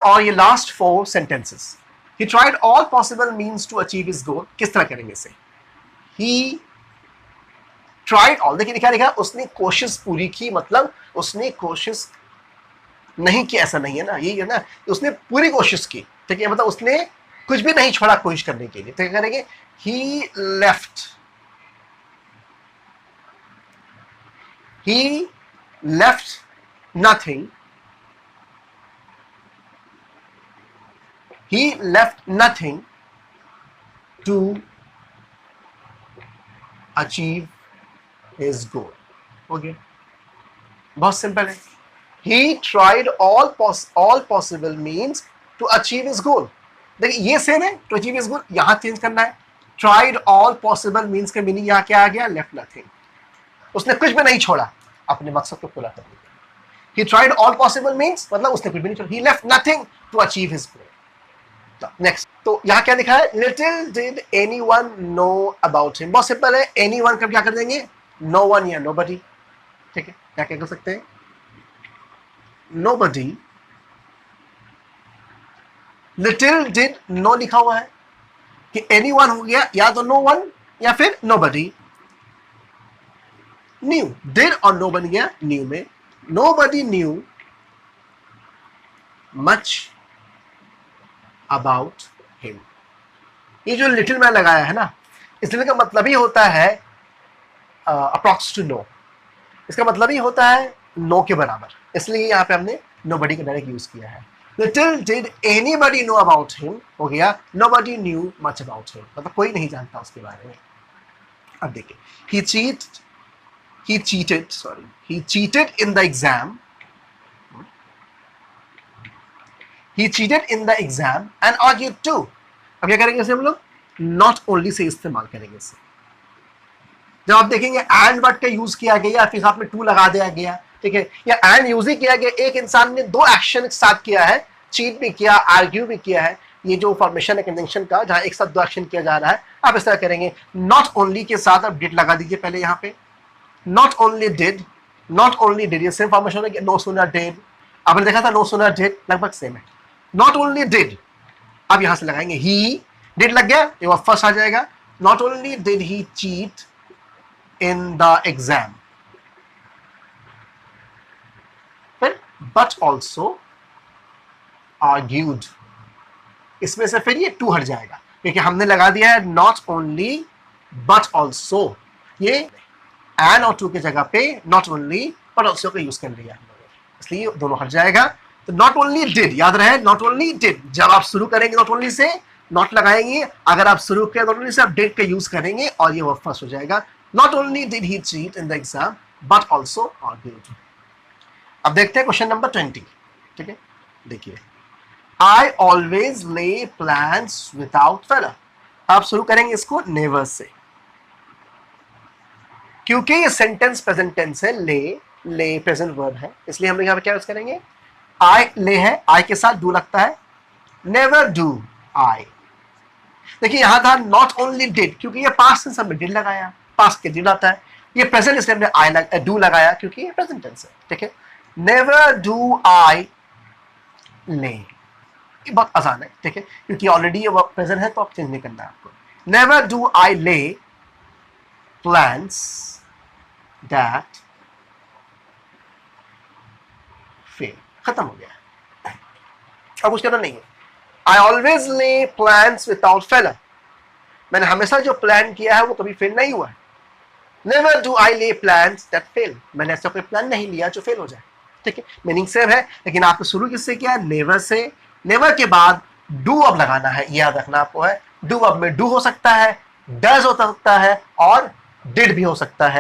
और ये last 4 sentences, he tried all possible means to achieve his goal, किस तरह करेंगे इसे? he tried all, देखिए क्या लिखा है, उसने कोशिश पूरी की, मतलब उसने कोशिश नहीं की ऐसा नहीं है ना, यही है ना, उसने पूरी कोशिश की, ठीक है, मतलब उसने कुछ भी नहीं छोड़ा कोशिश करने के लिए। तो क्या करेंगे? he left nothing, he left nothing to achieve his goal. Okay, बहुत सिंपल है। he tried all possible means to achieve his goal। देखिए ये सेम है, to achieve his goal, यहां चेंज करना है। tried all possible means का meaning यहां क्या आ गया? left nothing, उसने कुछ भी नहीं छोड़ा अपने मकसद को पूरा करने के लिए। he tried all possible means मतलब उसने कुछ भी नहीं छोड़ा, he left nothing to achieve his goal। Next, तो यहां क्या लिखा है? little did anyone know about him। बहुत सिंपल है, anyone का क्या कर देंगे? no one या nobody, ठीक है, क्या क्या कर सकते हैं? nobody, little did no लिखा हुआ है कि anyone हो गया, या तो no one या फिर nobody। knew, did और no बन गया knew में, nobody knew much about him। ये जो लिटिल में लगाया है ना, इस लिटिल का मतलब ही होता है अप्रॉक्स टू नो, इसका मतलब ही होता है नो के बराबर, इसलिए यहाँ पे हमने nobody का डायरेक्ट यूज किया है। little did anybody know about him हो गया nobody knew much about him, मतलब कोई नहीं जानता उसके बारे में। अब देखिए, he cheated in the exam, he cheated in the exam and argued too। अब क्या करेंगे इसे हम लोग? not only से इस्तेमाल करेंगे इसे। जब आप देखेंगे and वर्ड का यूज किया गया, फिर साथ में टू लगा दिया गया, ठीक है, या and यूज ही किया गया, एक इंसान ने 2 एक्शन साथ किया है, चीट भी किया, आर्ग्यू भी किया है, ये जो फॉर्मेशन है कंजंक्शन का, जहां एक साथ 2 एक्शन किया जा रहा है, आप इस तरह करेंगे। नॉट ओनली के साथ आप डिड लगा दीजिए पहले यहाँ पे, नॉट ओनली डिड, ये सेम फॉर्मेशन है, नो सूनर डिड, आपने देखा था नो सूनर डिड, लगभग सेम है। नॉट ओनली डिड, अब यहां से लगाएंगे ही, डिड लग गया, ये वो फर्स्ट आ जाएगा। Not only did he cheat in the exam, फिर बट ऑल्सो आर्ग्यूड, इसमें से फिर ये टू हट जाएगा, क्योंकि हमने लगा दिया है नॉट ओनली बट ऑल्सो, ये एंड और टू की जगह पे नॉट ओनली बट ऑल्सो का यूज कर लिया हम लोगों ने, इसलिए दोनों हट जाएगा। तो नॉट ओनली डिड, याद रहे नॉट ओनली डिड, जब आप शुरू करेंगे नॉट ओनली से नॉट लगाएंगे, अगर आप शुरू करें नॉट ओनली से आप डिड का यूज करेंगे और ये वर्ब फर्स्ट हो जाएगा। Not only did he cheat in the exam but also argued. अब देखते हैं क्वेश्चन नंबर 20, ठीक है, देखिए, I always lay plans without failure। आप शुरू करेंगे इसको नेवर से, क्योंकि ये सेंटेंस प्रेजेंट टेंस है, ले प्रेजेंट वर्ब है, इसलिए हम यहाँ पे क्या यूज करेंगे? I ले है, I के साथ डू लगता है, नेवर डू I। देखिए यहां था नॉट ओनली डिड, क्योंकि ये पास्ट टेंस हमने डिड लगाया, पास्ट के डिड आता है, ये प्रेजेंट इसलिए हमने डू लगाया क्योंकि ये प्रेजेंट टेंस है, ठीक है। नेवर डू I ले, ये बहुत आसान है, ठीक है, क्योंकि ऑलरेडी ये वर्ब प्रेजेंट है तो आप चेंज नहीं करना है आपको। नेवर डू आई ले प्लान्स दैट फेल, खत्म हो गया, अब कुछ करना नहीं है। आई ऑलवेज ले प्लान्स विदाउट फेलर, मैंने हमेशा जो प्लान किया है वो कभी फेल नहीं हुआ है। नेवर डू आई ले प्लान्स दैट फेल, मैंने ऐसा कोई प्लान नहीं लिया जो फेल हो जाए, ठीक है, मीनिंग सेम है, लेकिन आपको शुरू किससे किया? Never say. नेवर के बाद डू अब लगाना है, याद रखना आपको है, डू अब में डू हो सकता है, डज हो सकता है और डिड भी हो सकता है।